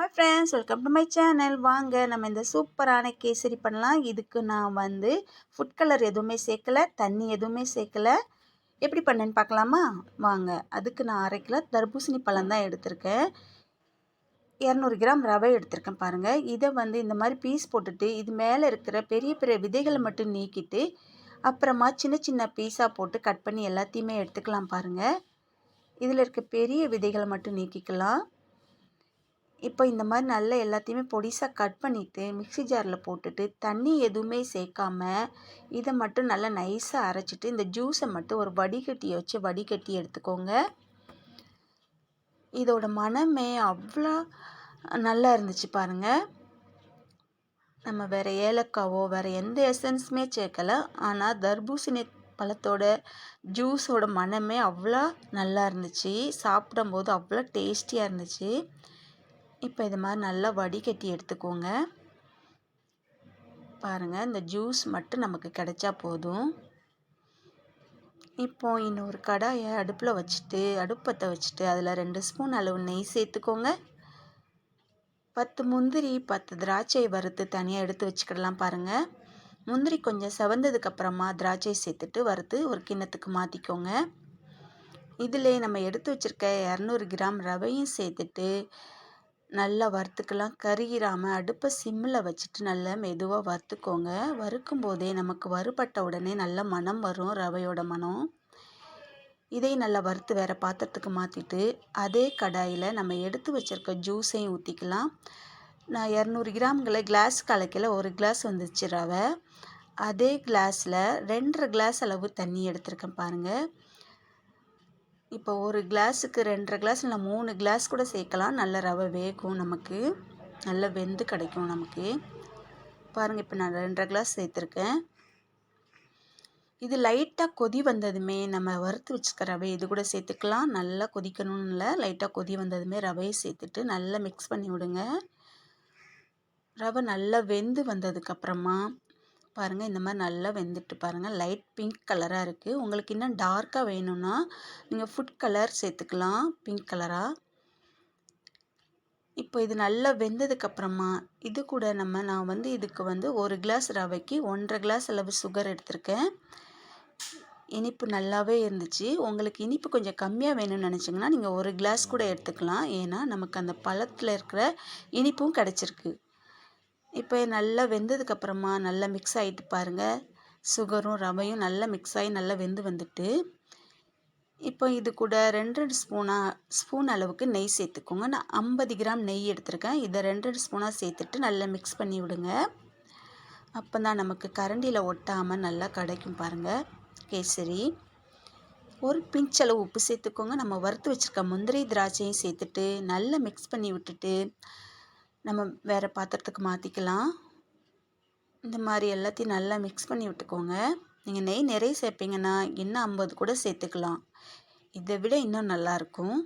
Hi friends, welcome to my channel. வாங்க நம்ம இந்த சூப்பரான கேசரி பண்ணலாம். இதுக்கு நான் ஃபுட் கலர் எதுவுமே சேர்க்கலை, தண்ணி எதுவுமே சேர்க்கலை. எப்படி பண்ணேன்னு பார்க்கலாமா? வாங்க. அதுக்கு நான் 1/2 கிலோ தர்பூசணி பழம் தான் எடுத்திருக்கேன். 200 கிராம் ரவை எடுத்திருக்கேன் பாருங்கள். இதை இந்த மாதிரி பீஸ் போட்டுட்டு இது மேலே இருக்கிற பெரிய பெரிய விதைகளை மட்டும் நீக்கிட்டு அப்புறமா சின்ன சின்ன பீஸாக போட்டு கட் பண்ணி எல்லாத்தையுமே எடுத்துக்கலாம் பாருங்கள். இதில் இருக்க பெரிய விதைகளை மட்டும் நீக்கிக்கலாம். இப்போ இந்த மாதிரி நல்லா எல்லாத்தையுமே பொடிசாக கட் பண்ணிவிட்டு மிக்ஸி ஜாரில் போட்டுட்டு தண்ணி எதுவுமே சேர்க்காம இதை மட்டும் நல்லா நைஸாக அரைச்சிட்டு இந்த ஜூஸை மட்டும் ஒரு வடிகட்டியை வச்சு வடிகட்டி எடுத்துக்கோங்க. இதோட மனமே அவ்வளோ நல்லா இருந்துச்சு பாருங்கள். நம்ம வேறு ஏலக்காவோ வேறு எந்த எசன்ஸுமே சேர்க்கலை, ஆனால் தர்பூசணி பழத்தோட ஜூஸோட மனமே அவ்வளோ நல்லா இருந்துச்சு. சாப்பிடும்போது அவ்வளோ டேஸ்டியாக இருந்துச்சு. இப்போ இது மாதிரி நல்லா வடிகட்டி எடுத்துக்கோங்க. பாருங்கள், இந்த ஜூஸ் மட்டும் நமக்கு கிடைச்சா போதும். இப்போ இன்னொரு கடாயை அடுப்பில் வச்சுட்டு அடுப்பத்தை வச்சுட்டு அதில் 2 ஸ்பூன் அளவு நெய் சேர்த்துக்கோங்க. 10 முந்திரி 10 திராட்சை வறுத்து தனியாக எடுத்து வச்சுக்கிடலாம் பாருங்கள். முந்திரி கொஞ்சம் செவந்ததுக்கப்புறமா திராட்சை சேர்த்துட்டு வறுத்து ஒரு கிண்ணத்துக்கு மாற்றிக்கோங்க. இதிலே நம்ம எடுத்து வச்சுருக்க 200 கிராம் ரவையும் சேர்த்துட்டு நல்லா வறுத்துக்கலாம். கருகிராமல் அடுப்பை சிம்மில் வச்சுட்டு நல்லா மெதுவாக வறுத்துக்கோங்க. வறுக்கும் போதே நமக்கு வறுபட்ட உடனே நல்ல மணம் வரும், ரவையோட மணம். இதையும் நல்லா வறுத்து வேறு பாத்திரத்துக்கு மாற்றிட்டு அதே கடாயில் நம்ம எடுத்து வச்சுருக்க ஜூஸையும் ஊற்றிக்கலாம். நான் 200 கிராம்களை கிளாஸ் கலக்கையில் 1 கிளாஸ் வந்துச்சு ரவை. அதே கிளாஸில் 2.5 கிளாஸ் அளவு தண்ணி எடுத்திருக்கேன் பாருங்கள். இப்போ 1 கிளாஸுக்கு 2.5 கிளாஸ் இல்லை 3 கிளாஸ் கூட சேர்க்கலாம். நல்ல ரவை வேகும், நமக்கு நல்ல வெந்து கிடைக்கும் நமக்கு. பாருங்கள், இப்போ நான் 2.5 கிளாஸ் சேர்த்துருக்கேன். இது லைட்டாக கொதி வந்ததுமே நம்ம வறுத்து வச்சுக்க ரவை இது கூட சேர்த்துக்கலாம். நல்லா கொதிக்கணும்னு இல்லை, லைட்டாக கொதி வந்ததுமே ரவையை சேர்த்துட்டு நல்லா மிக்ஸ் பண்ணி விடுங்க. ரவை நல்லா வெந்து வந்ததுக்கப்புறமா பாருங்கள், இந்த மாதிரி நல்லா வெந்துட்டு பாருங்கள், லைட் பிங்க் கலராக இருக்குது. உங்களுக்கு இன்னும் டார்க்காக வேணும்னா நீங்கள் ஃபுட் கலர் சேர்த்துக்கலாம், பிங்க் கலராக. இப்போ இது நல்லா வெந்ததுக்கப்புறமா இது கூட நான் இதுக்கு 1 கிளாஸ் ரவைக்கு 1.5 கிளாஸ் அளவு சுகர் எடுத்திருக்கேன். இனிப்பு நல்லாவே இருந்துச்சு. உங்களுக்கு இனிப்பு கொஞ்சம் கம்மியாக வேணும்னு நினச்சிங்கன்னா நீங்கள் 1 கிளாஸ் கூட எடுத்துக்கலாம். ஏன்னா நமக்கு அந்த பழத்தில் இருக்கிற இனிப்பும் கிடச்சிருக்கு. இப்போ நல்லா வெந்ததுக்கப்புறமா நல்லா மிக்ஸ் ஆகிட்டு பாருங்கள். சுகரும் ரவையும் நல்லா மிக்ஸ் ஆகி நல்லா வெந்து வந்துட்டு இப்போ இது கூட 2 ஸ்பூன் அளவுக்கு நெய் சேர்த்துக்கோங்க. நான் 50 கிராம் நெய் எடுத்திருக்கேன். இதை 2 ஸ்பூனாக சேர்த்துட்டு நல்லா மிக்ஸ் பண்ணி விடுங்க. அப்போ தான் நமக்கு கரண்டியில் ஒட்டாமல் நல்லா கிடைக்கும் பாருங்கள் கேசரி. ஒரு பிஞ்சளவு உப்பு சேர்த்துக்கோங்க. நம்ம வறுத்து வச்சுருக்க முந்திரி திராட்சையும் சேர்த்துட்டு நல்லா மிக்ஸ் பண்ணி விட்டுட்டு நம்ம வேறு பாத்திரத்துக்கு மாற்றிக்கலாம். இந்த மாதிரி எல்லாத்தையும் நல்லா மிக்ஸ் பண்ணி விட்டுக்கோங்க. நீங்கள் நெய் நிறைய சேர்ப்பீங்கன்னா இன்னும் 50 கூட சேர்த்துக்கலாம். இதை விட இன்னும் நல்லாயிருக்கும்.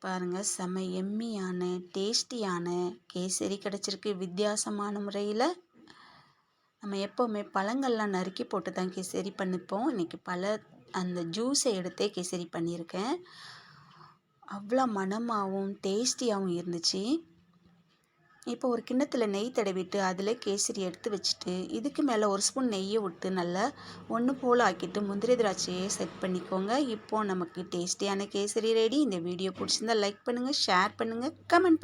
பாருங்கள், செம எம்மியான டேஸ்டியான கேசரி கிடச்சிருக்கு வித்தியாசமான முறையில். நம்ம எப்போவுமே பழங்கள்லாம் நறுக்கி போட்டு தான் கேசரி பண்ணிப்போம். இன்றைக்கி அந்த ஜூஸை எடுத்தே கேசரி பண்ணியிருக்கேன். அவ்வளோ மணமாகவும் டேஸ்டியாகவும் இருந்துச்சு. இப்போ ஒரு கிண்ணத்தில் நெய் தடவிட்டு அதில் கேசரி எடுத்து வச்சுட்டு இதுக்கு மேலே 1 ஸ்பூன் நெய்யை விட்டு நல்லா ஒன்று போல் ஆக்கிட்டு முந்திரி திராட்சையை செட் பண்ணிக்கோங்க. இப்போது நமக்கு டேஸ்டியான கேசரி ரெடி. இந்த வீடியோ பிடிச்சிருந்தால் லைக் பண்ணுங்கள், ஷேர் பண்ணுங்கள், கமெண்ட் பண்ணுங்கள்.